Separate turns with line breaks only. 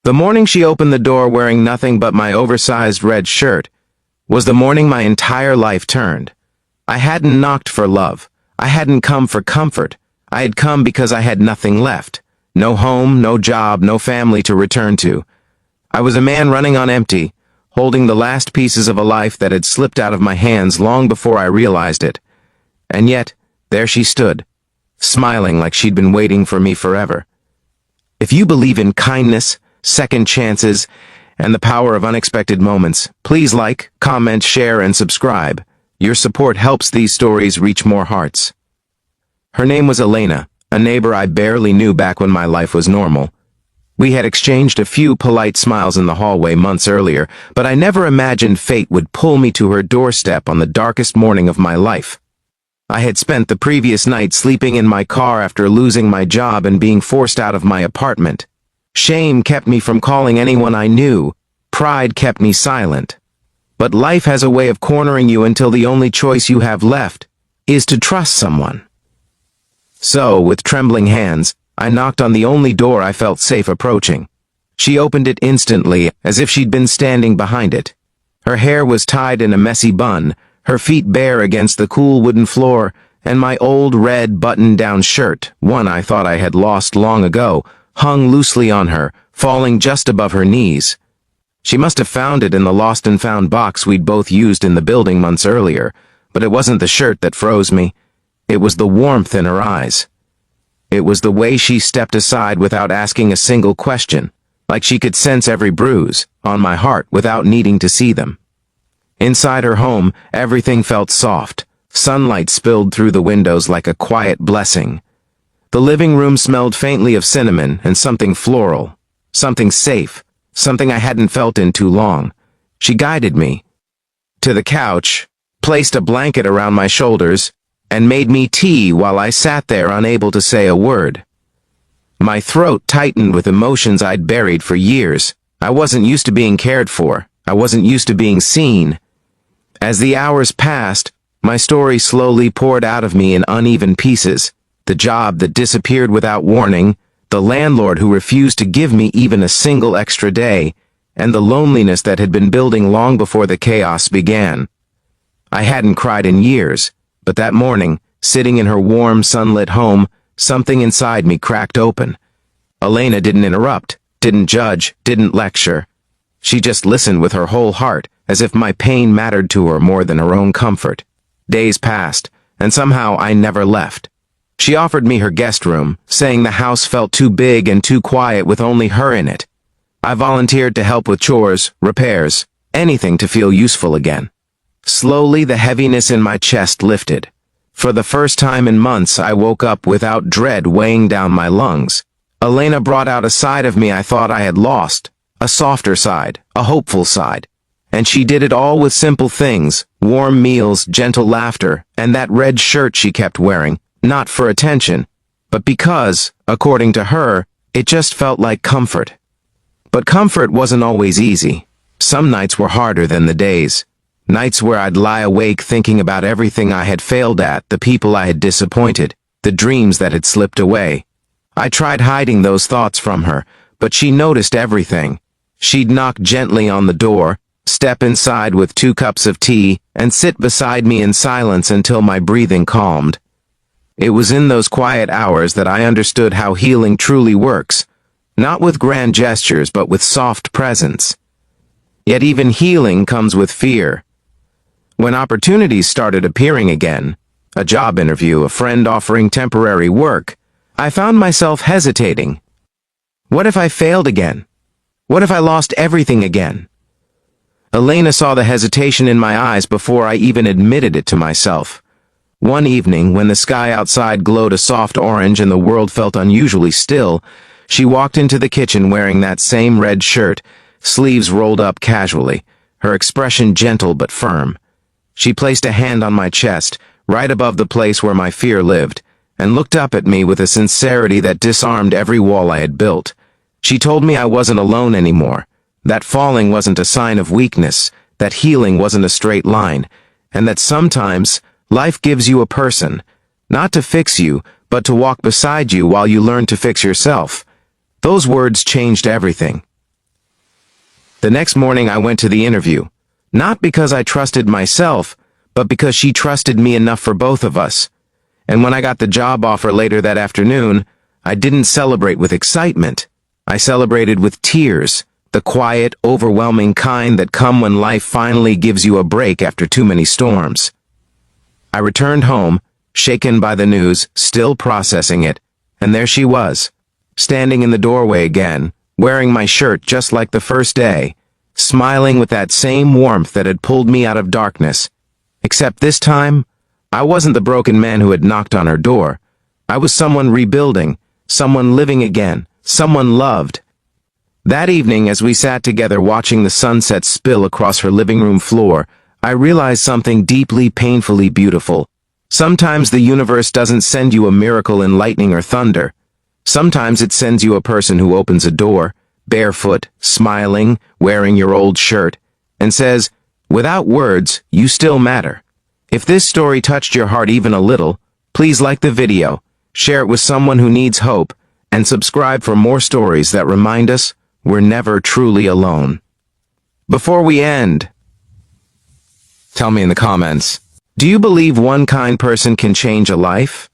The morning she opened the door wearing nothing but my oversized red shirt was the morning my entire life turned. I hadn't knocked for love. I hadn't come for comfort. I had come because I had nothing left. No home, no job, no family to return to. I was a man running on empty, holding the last pieces of a life that had slipped out of my hands long before I realized it. And yet, there she stood, smiling like she'd been waiting for me forever. If you believe in kindness, second chances, and the power of unexpected moments, please like, comment, share, and subscribe. Your support helps these stories reach more hearts. Her name was Elena, a neighbor I barely knew back when my life was normal. We had exchanged a few polite smiles in the hallway months earlier, but I never imagined fate would pull me to her doorstep on the darkest morning of my life. I had spent the previous night sleeping in my car after losing my job and being forced out of my apartment. Shame kept me from calling anyone I knew. Pride kept me silent. But life has a way of cornering you until the only choice you have left is to trust someone. So, with trembling hands, I knocked on the only door I felt safe approaching. She opened it instantly, as if she'd been standing behind it. Her hair was tied in a messy bun, her feet bare against the cool wooden floor, and my old red button-down shirt, one I thought I had lost long ago, hung loosely on her, falling just above her knees. She must have found it in the lost and found box we'd both used in the building months earlier, but it wasn't the shirt that froze me. It was the warmth in her eyes. It was the way she stepped aside without asking a single question, like she could sense every bruise on my heart without needing to see them. Inside her home, everything felt soft. Sunlight spilled through the windows like a quiet blessing. The living room smelled faintly of cinnamon and something floral, something safe, something I hadn't felt in too long. She guided me to the couch, placed a blanket around my shoulders, and made me tea while I sat there unable to say a word. My throat tightened with emotions I'd buried for years. I wasn't used to being cared for. I wasn't used to being seen. As the hours passed, my story slowly poured out of me in uneven pieces. The job that disappeared without warning, the landlord who refused to give me even a single extra day, and the loneliness that had been building long before the chaos began. I hadn't cried in years, but that morning, sitting in her warm, sunlit home, something inside me cracked open. Elena didn't interrupt, didn't judge, didn't lecture. She just listened with her whole heart, as if my pain mattered to her more than her own comfort. Days passed, and somehow I never left. She offered me her guest room, saying the house felt too big and too quiet with only her in it. I volunteered to help with chores, repairs, anything to feel useful again. Slowly, the heaviness in my chest lifted. For the first time in months, I woke up without dread weighing down my lungs. Elena brought out a side of me I thought I had lost, a softer side, a hopeful side. And she did it all with simple things, warm meals, gentle laughter, and that red shirt she kept wearing, not for attention, but because, according to her, it just felt like comfort. But comfort wasn't always easy. Some nights were harder than the days. Nights where I'd lie awake thinking about everything I had failed at, the people I had disappointed, the dreams that had slipped away. I tried hiding those thoughts from her, but she noticed everything. She'd knock gently on the door, step inside with 2 cups of tea, and sit beside me in silence until my breathing calmed. It was in those quiet hours that I understood how healing truly works, not with grand gestures but with soft presence. Yet even healing comes with fear. When opportunities started appearing again, a job interview, a friend offering temporary work, I found myself hesitating. What if I failed again? What if I lost everything again? Elena saw the hesitation in my eyes before I even admitted it to myself. One evening, when the sky outside glowed a soft orange and the world felt unusually still, she walked into the kitchen wearing that same red shirt, sleeves rolled up casually, her expression gentle but firm. She placed a hand on my chest, right above the place where my fear lived, and looked up at me with a sincerity that disarmed every wall I had built. She told me I wasn't alone anymore, that falling wasn't a sign of weakness, that healing wasn't a straight line, and that sometimes life gives you a person, not to fix you, but to walk beside you while you learn to fix yourself. Those words changed everything. The next morning I went to the interview, not because I trusted myself, but because she trusted me enough for both of us. And when I got the job offer later that afternoon, I didn't celebrate with excitement. I celebrated with tears, the quiet, overwhelming kind that come when life finally gives you a break after too many storms. I returned home, shaken by the news, still processing it, and there she was, standing in the doorway again, wearing my shirt just like the first day, smiling with that same warmth that had pulled me out of darkness. Except this time, I wasn't the broken man who had knocked on her door. I was someone rebuilding, someone living again, someone loved. That evening, as we sat together watching the sunset spill across her living room floor, I realized something deeply, painfully beautiful. Sometimes the universe doesn't send you a miracle in lightning or thunder. Sometimes it sends you a person who opens a door, barefoot, smiling, wearing your old shirt, and says, "Without words, you still matter." If this story touched your heart even a little, please like the video, share it with someone who needs hope, and subscribe for more stories that remind us we're never truly alone. Before we end, tell me in the comments, do you believe one kind person can change a life?